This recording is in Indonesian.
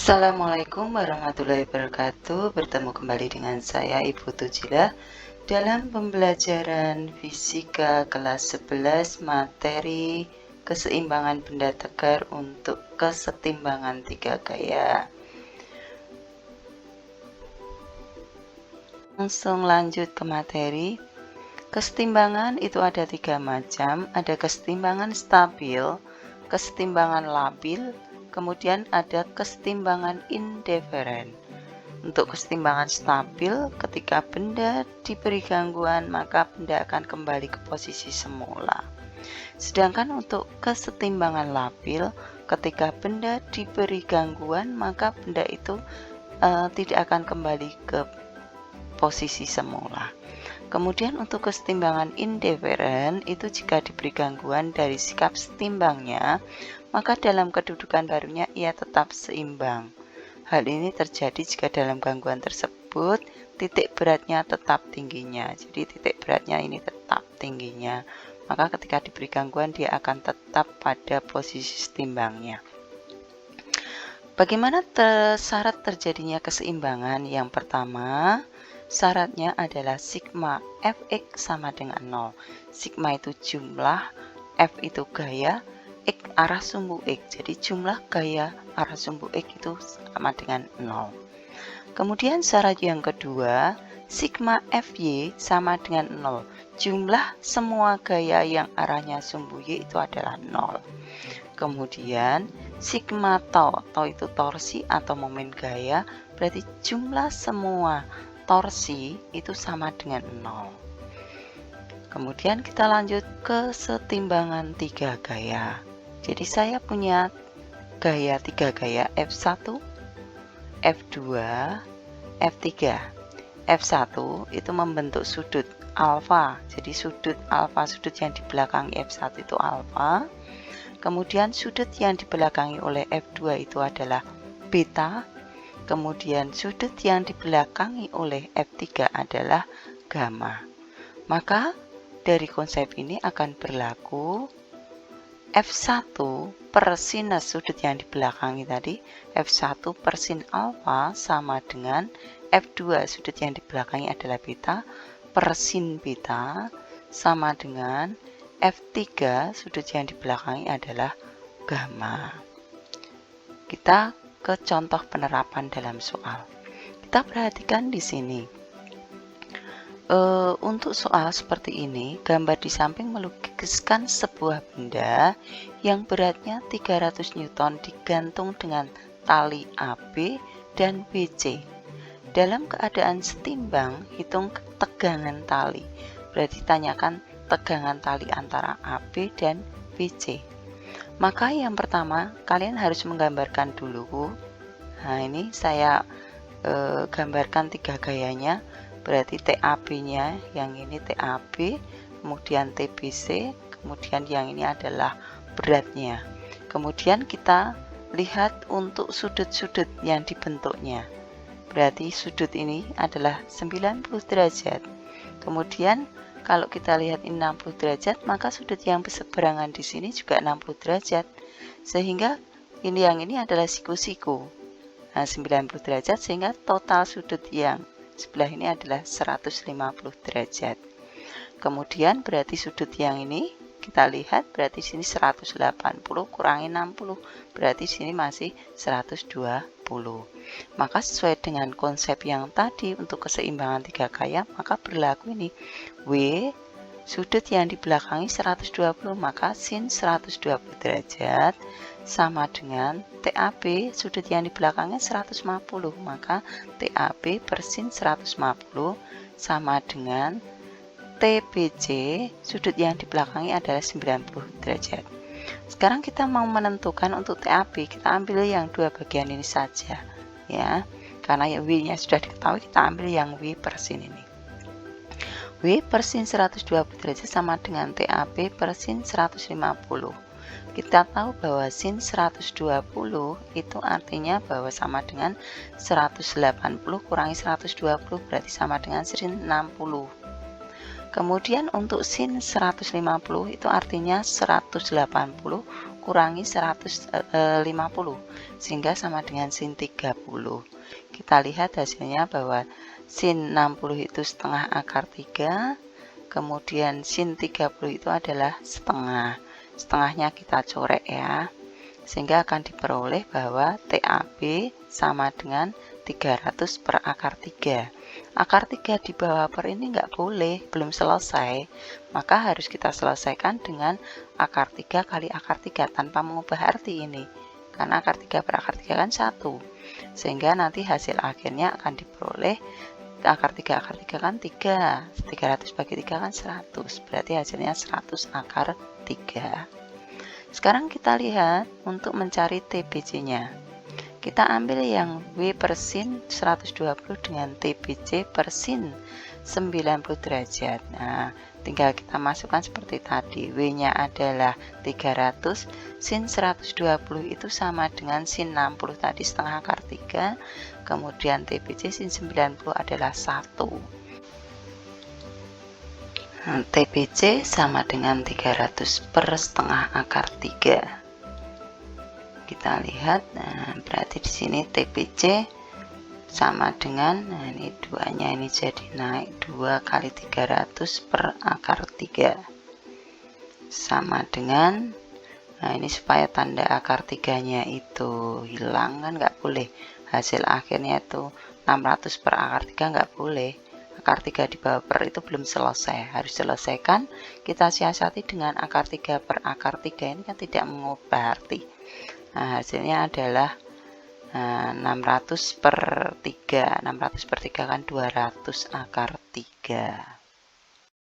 Assalamualaikum warahmatullahi wabarakatuh. Bertemu kembali dengan saya Ibu Tujila dalam pembelajaran fisika kelas 11 materi keseimbangan benda tegar untuk kesetimbangan tiga gaya. Langsung lanjut ke materi. Kesetimbangan itu ada tiga macam, ada kesetimbangan stabil, kesetimbangan labil, kemudian ada kesetimbangan indiferen. Untuk kesetimbangan stabil, ketika benda diberi gangguan, maka benda akan kembali ke posisi semula. Sedangkan untuk kesetimbangan labil, ketika benda diberi gangguan, maka benda itu tidak akan kembali ke posisi semula. Kemudian untuk kesetimbangan indiferen itu jika diberi gangguan dari sikap setimbangnya, maka dalam kedudukan barunya ia tetap seimbang. Hal ini terjadi jika dalam gangguan tersebut titik beratnya tetap tingginya. Jadi titik beratnya ini tetap tingginya. Maka ketika diberi gangguan dia akan tetap pada posisi setimbangnya. Bagaimana syarat terjadinya keseimbangan? Yang pertama, syaratnya adalah sigma Fx sama dengan 0. Sigma itu jumlah, F itu gaya, X arah sumbu X. Jadi jumlah gaya arah sumbu X itu sama dengan 0. Kemudian syarat yang kedua, sigma Fy sama dengan 0. Jumlah semua gaya yang arahnya sumbu Y itu adalah 0. Kemudian sigma tau itu torsi atau momen gaya, berarti jumlah semua torsi itu sama dengan 0. Kemudian kita lanjut ke kesetimbangan tiga gaya. Jadi saya punya gaya tiga gaya F1, F2, F3. F1 itu membentuk sudut alfa. Jadi sudut alfa, sudut yang di belakang F1 itu alfa. Kemudian sudut yang dibelakangi oleh F2 itu adalah beta. Kemudian sudut yang dibelakangi oleh F3 adalah gamma. Maka dari konsep ini akan berlaku F1 per sinus sudut yang dibelakangi tadi, F1 per sin alfa sama dengan F2 sudut yang dibelakangi adalah beta per sin beta sama dengan F3 sudut yang dibelakangi adalah gamma. Kita ke contoh penerapan dalam soal. Kita perhatikan di sini. Untuk soal seperti ini, gambar di samping melukiskan sebuah benda yang beratnya 300 Newton digantung dengan tali AB dan BC. Dalam keadaan setimbang, hitung tegangan tali. Berarti tanyakan tegangan tali antara AB dan BC. Maka yang pertama, kalian harus menggambarkan dulu. Nah, ini saya gambarkan tiga gayanya. Berarti TAB-nya, yang ini TAB, kemudian TBC, kemudian yang ini adalah beratnya. Kemudian kita lihat untuk sudut-sudut yang dibentuknya. Berarti sudut ini adalah 90 derajat. Kemudian kalau kita lihat ini 60 derajat, maka sudut yang berseberangan di sini juga 60 derajat. Sehingga ini yang ini adalah siku-siku. Nah, 90 derajat sehingga total sudut yang sebelah ini adalah 150 derajat. Kemudian berarti sudut yang ini kita lihat berarti sini 180 kurangi 60, berarti sini masih 120. Maka sesuai dengan konsep yang tadi untuk keseimbangan tiga gaya, maka berlaku ini W sudut yang dibelakangi 120, maka sin 120 derajat sama dengan TAB sudut yang di belakangnya 150, maka TAB per sin 150 sama dengan TBC sudut yang di belakangnya adalah 90 derajat. Sekarang kita mau menentukan untuk TAB, kita ambil yang dua bagian ini saja ya, karena W nya sudah diketahui, kita ambil yang W per sin ini. W per sin 120 derajat sama dengan TAB per sin 150. Kita tahu bahwa sin 120 itu artinya bahwa sama dengan 180 kurangi 120, berarti sama dengan sin 60. Kemudian untuk sin 150 itu artinya 180 kurangi 150 sehingga sama dengan sin 30. Kita lihat hasilnya bahwa sin 60 itu setengah akar 3, kemudian sin 30 itu adalah setengah. Setengahnya kita corek ya, sehingga akan diperoleh bahwa TAB sama dengan 300 per akar 3. Akar 3 di bawah per ini nggak boleh, belum selesai. Maka harus kita selesaikan dengan akar 3 kali akar 3 tanpa mengubah arti ini. Karena akar 3 per akar 3 kan 1. Sehingga nanti hasil akhirnya akan diperoleh akar 3 kan 3. 300 bagi 3 kan 100. Berarti hasilnya 100 akar 3. Sekarang kita lihat untuk mencari TBC-nya. Kita ambil yang W per sin 120 dengan TBC per sin 90 derajat. Nah, tinggal kita masukkan seperti tadi. W-nya adalah 300, sin 120 itu sama dengan sin 60 tadi setengah akar 3. Kemudian TBC sin 90 adalah 1. Nah, TBC sama dengan 300 per setengah akar 3. Kita lihat, nah berarti di sini TBC sama dengan, nah ini duanya ini jadi naik 2 kali 300 per akar 3 sama dengan, nah ini supaya tanda akar 3 nya itu hilang kan nggak boleh, hasil akhirnya itu 600 per akar 3 nggak boleh, akar 3 di bawah per itu belum selesai, harus selesaikan. Kita siasati dengan akar 3 per akar 3 ini kan tidak mengubah arti. Nah, hasilnya adalah 600 per 3. 600 per 3 kan 200 akar 3.